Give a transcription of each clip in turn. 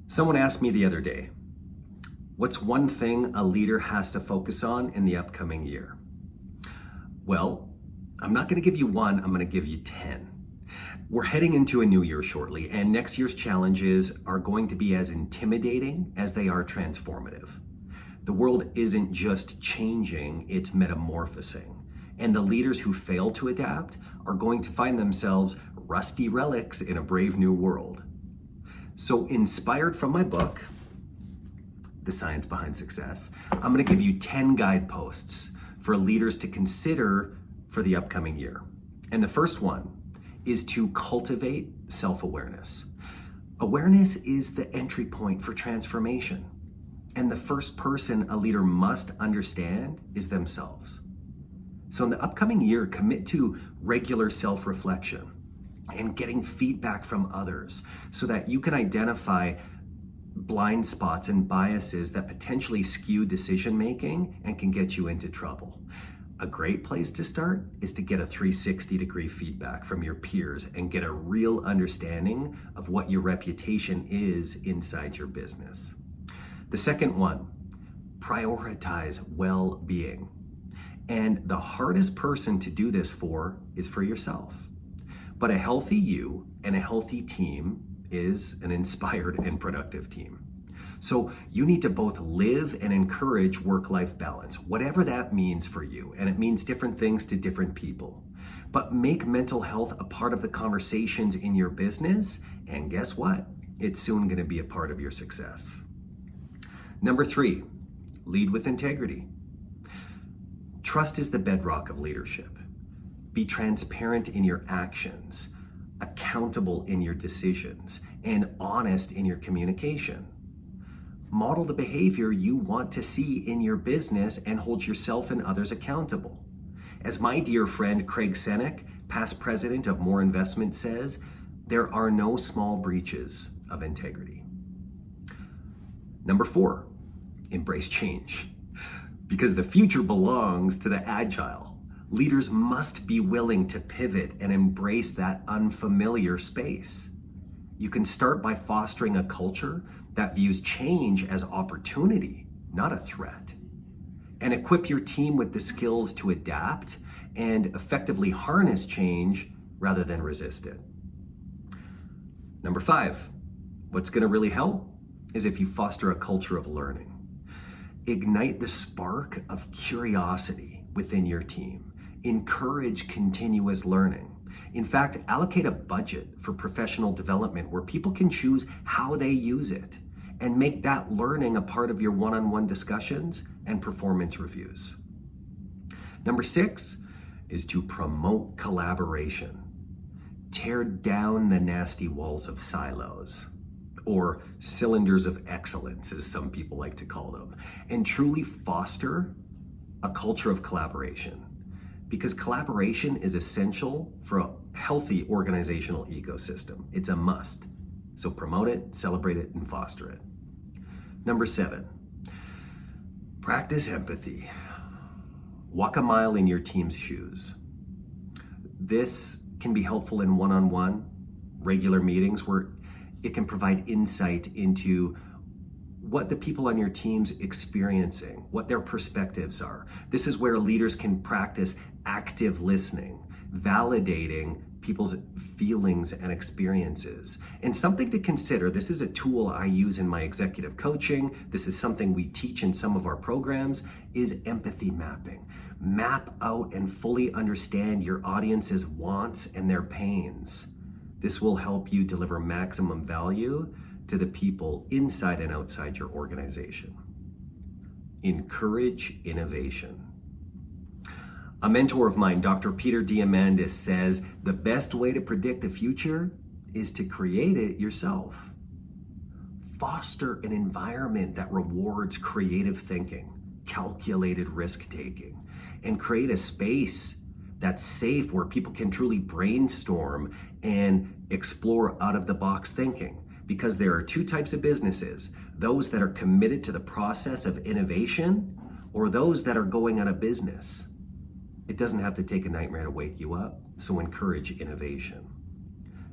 Someone asked me the other day, what's one thing a leader has to focus on in the upcoming year? Well, I'm not going to give you one, I'm going to give you 10. We're heading into a new year shortly, and next year's challenges are going to be as intimidating as they are transformative. The world isn't just changing, it's metamorphosing. And the leaders who fail to adapt are going to find themselves rusty relics in a brave new world. So, inspired from my book, The Science Behind Success, I'm going to give you 10 guideposts for leaders to consider for the upcoming year. And the first one is to cultivate self-awareness. Awareness is the entry point for transformation. And the first person a leader must understand is themselves. So in the upcoming year, commit to regular self-reflection and getting feedback from others so that you can identify blind spots and biases that potentially skew decision-making and can get you into trouble. A great place to start is to get a 360-degree feedback from your peers and get a real understanding of what your reputation is inside your business. The second one, prioritize well-being. And the hardest person to do this for is for yourself. But a healthy you and a healthy team is an inspired and productive team. So you need to both live and encourage work-life balance, whatever that means for you. And it means different things to different people. But make mental health a part of the conversations in your business. And guess what? It's soon going to be a part of your success. Number 3, lead with integrity. Trust is the bedrock of leadership. Be transparent in your actions, accountable in your decisions, and honest in your communication. Model the behavior you want to see in your business and hold yourself and others accountable. As my dear friend Craig Senek, past president of More Investment, says, there are no small breaches of integrity. Number 4, embrace change. Because the future belongs to the agile. Leaders must be willing to pivot and embrace that unfamiliar space. You can start by fostering a culture that views change as opportunity, not a threat. And equip your team with the skills to adapt and effectively harness change rather than resist it. Number 5, what's going to really help is if you foster a culture of learning. Ignite the spark of curiosity within your team. Encourage continuous learning. In fact, allocate a budget for professional development where people can choose how they use it, and make that learning a part of your one-on-one discussions and performance reviews. Number 6 is to promote collaboration. Tear down the nasty walls of silos, or cylinders of excellence, as some people like to call them, and truly foster a culture of collaboration. Because collaboration is essential for a healthy organizational ecosystem. It's a must. So promote it, celebrate it, and foster it. Number 7, practice empathy. Walk a mile in your team's shoes. This can be helpful in one-on-one, regular meetings where it can provide insight into what the people on your team's experiencing, what their perspectives are. This is where leaders can practice active listening, validating people's feelings and experiences. And something to consider, this is a tool I use in my executive coaching, this is something we teach in some of our programs, is empathy mapping. Map out and fully understand your audience's wants and their pains. This will help you deliver maximum value to the people inside and outside your organization. Encourage innovation. A mentor of mine, Dr. Peter Diamandis, says the best way to predict the future is to create it yourself. Foster an environment that rewards creative thinking, calculated risk-taking, and create a space that's safe where people can truly brainstorm and explore out-of-the-box thinking. Because there are 2 types of businesses, those that are committed to the process of innovation or those that are going out of business. It doesn't have to take a nightmare to wake you up, so encourage innovation.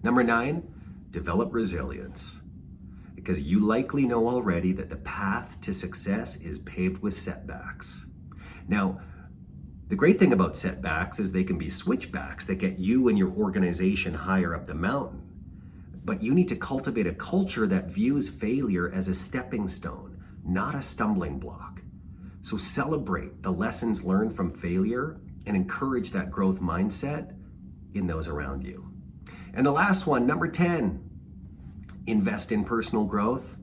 Number 9, develop resilience. because you likely know already that the path to success is paved with setbacks. Now, the great thing about setbacks is they can be switchbacks that get you and your organization higher up the mountain. But you need to cultivate a culture that views failure as a stepping stone, not a stumbling block. So celebrate the lessons learned from failure and encourage that growth mindset in those around you. And the last one, number 10, invest in personal growth.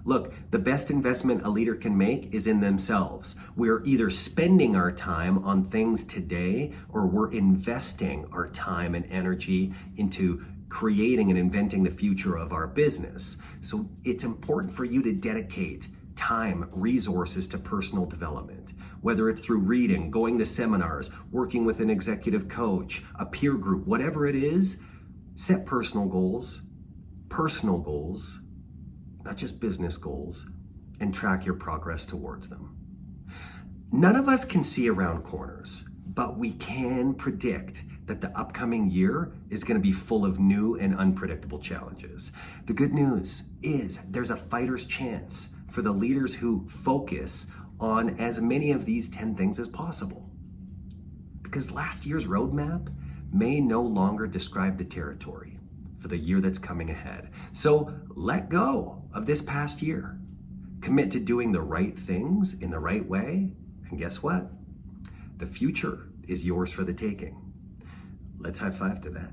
Look, the best investment a leader can make is in themselves. We're either spending our time on things today or we're investing our time and energy into creating and inventing the future of our business. So it's important for you to dedicate time, resources to personal development, whether it's through reading, going to seminars, working with an executive coach, a peer group, whatever it is. Set personal goals, not just business goals, and track your progress towards them. None of us can see around corners, but we can predict that the upcoming year is going to be full of new and unpredictable challenges. The good news is there's a fighter's chance for the leaders who focus on as many of these 10 things as possible. Because last year's roadmap may no longer describe the territory for the year that's coming ahead. So let go of this past year. Commit to doing the right things in the right way. And guess what? The future is yours for the taking. Let's high five to that.